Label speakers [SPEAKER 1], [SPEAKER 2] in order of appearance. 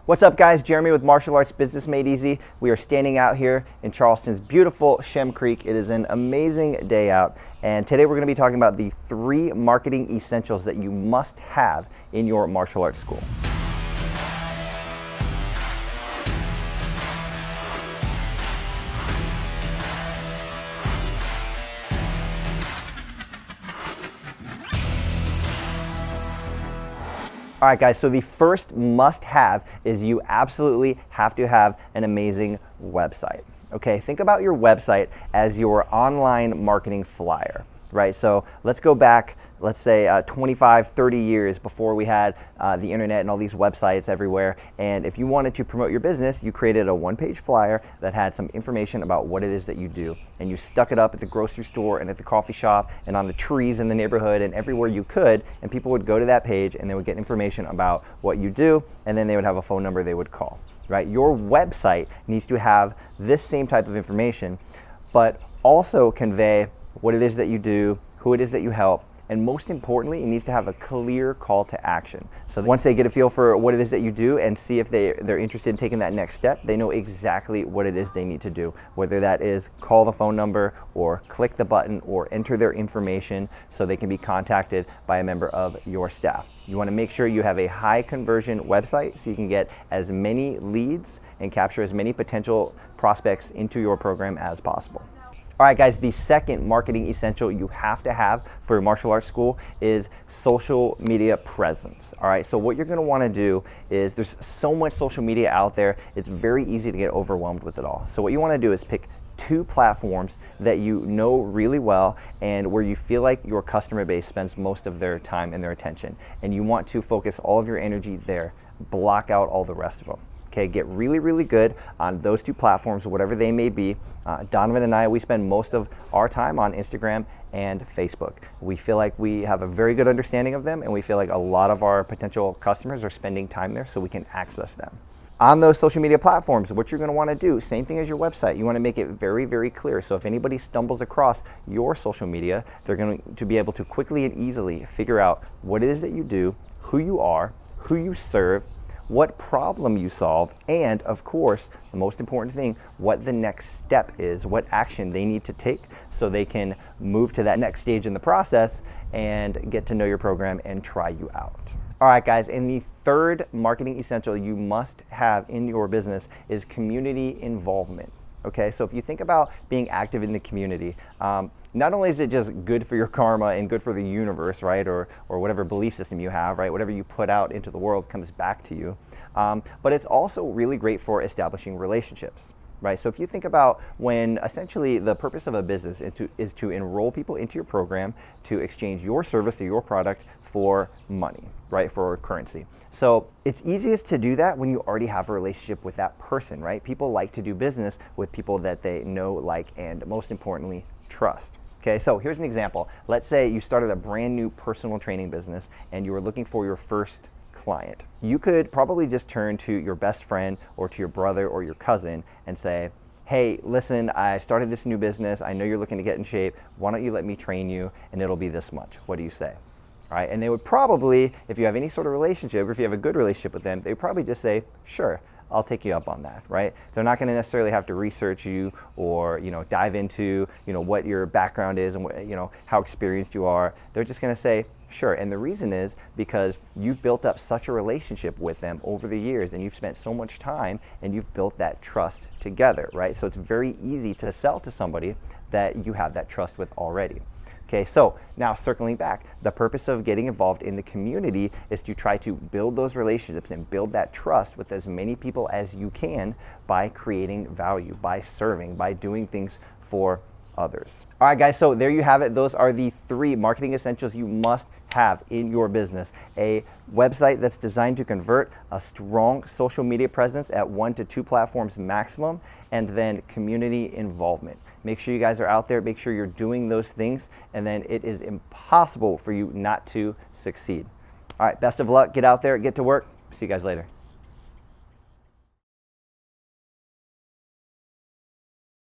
[SPEAKER 1] What's up, guys? Jeremy with Martial Arts Business Made Easy. We are standing out here in Charleston's beautiful Shem Creek. It is an amazing day out, and today we're going to be talking about the 3 marketing essentials that you must have in your martial arts school. All right, guys, so the first must-have is you absolutely have to have an amazing website. Okay, think about your website as your online marketing flyer, right? So let's go back, let's say 25, 30 years before we had the internet and all these websites everywhere. And if you wanted to promote your business, you created a one-page flyer that had some information about what it is that you do. And you stuck it up at the grocery store and at the coffee shop and on the trees in the neighborhood and everywhere you could. And people would go to that page and they would get information about what you do. And then they would have a phone number they would call, right? Your website needs to have this same type of information, but also convey what it is that you do, who it is that you help, and most importantly, it needs to have a clear call to action. So once they get a feel for what it is that you do and see if they're interested in taking that next step, they know exactly what it is they need to do, whether that is call the phone number or click the button or enter their information so they can be contacted by a member of your staff. You want to make sure you have a high conversion website so you can get as many leads and capture as many potential prospects into your program as possible. All right, guys, the second marketing essential you have to have for your martial arts school is social media presence. All right, so what you're gonna wanna do is there's so much social media out there, it's very easy to get overwhelmed with it all. So what you wanna do is pick 2 platforms that you know really well and where you feel like your customer base spends most of their time and their attention. And you want to focus all of your energy there, block out all the rest of them. Okay, get really, really good on those 2 platforms, whatever they may be. Donovan and I, we spend most of our time on Instagram and Facebook. We feel like we have a very good understanding of them, and we feel like a lot of our potential customers are spending time there so we can access them. On those social media platforms, what you're gonna wanna do, same thing as your website, you wanna make it very, very clear. So if anybody stumbles across your social media, they're going to be able to quickly and easily figure out what it is that you do, who you are, who you serve, what problem you solve, and of course, the most important thing, what the next step is, what action they need to take so they can move to that next stage in the process and get to know your program and try you out. All right, guys, and the third marketing essential you must have in your business is community involvement. Okay, so if you think about being active in the community, not only is it just good for your karma and good for the universe, right, or whatever belief system you have, right, whatever you put out into the world comes back to you, but it's also really great for establishing relationships. Right, so if you think about when essentially the purpose of a business is to enroll people into your program to exchange your service or your product for money, right, for currency. So it's easiest to do that when you already have a relationship with that person, right? People like to do business with people that they know, like, and most importantly, trust. Okay, so here's an example. Let's say you started a brand new personal training business and you were looking for your first client. You could probably just turn to your best friend or to your brother or your cousin and say, hey, listen, I started this new business. I know you're looking to get in shape. Why don't you let me train you and it'll be this much. What do you say? All right, and they would probably, if you have any sort of relationship or if you have a good relationship with them, they would probably just say, sure, I'll take you up on that, right? They're not gonna necessarily have to research you or, dive into, what your background is and what, how experienced you are. They're just gonna say, sure, and the reason is because you've built up such a relationship with them over the years and you've spent so much time and you've built that trust together, right? So it's very easy to sell to somebody that you have that trust with already. Okay, so now circling back, the purpose of getting involved in the community is to try to build those relationships and build that trust with as many people as you can by creating value, by serving, by doing things for others. All right, guys, so there you have it. Those are the 3 marketing essentials you must have in your business. A website that's designed to convert, a strong social media presence at 1 to 2 platforms maximum, and then community involvement. Make sure you guys are out there, make sure you're doing those things, and then it is impossible for you not to succeed. All right, best of luck, get out there, get to work. See you guys later.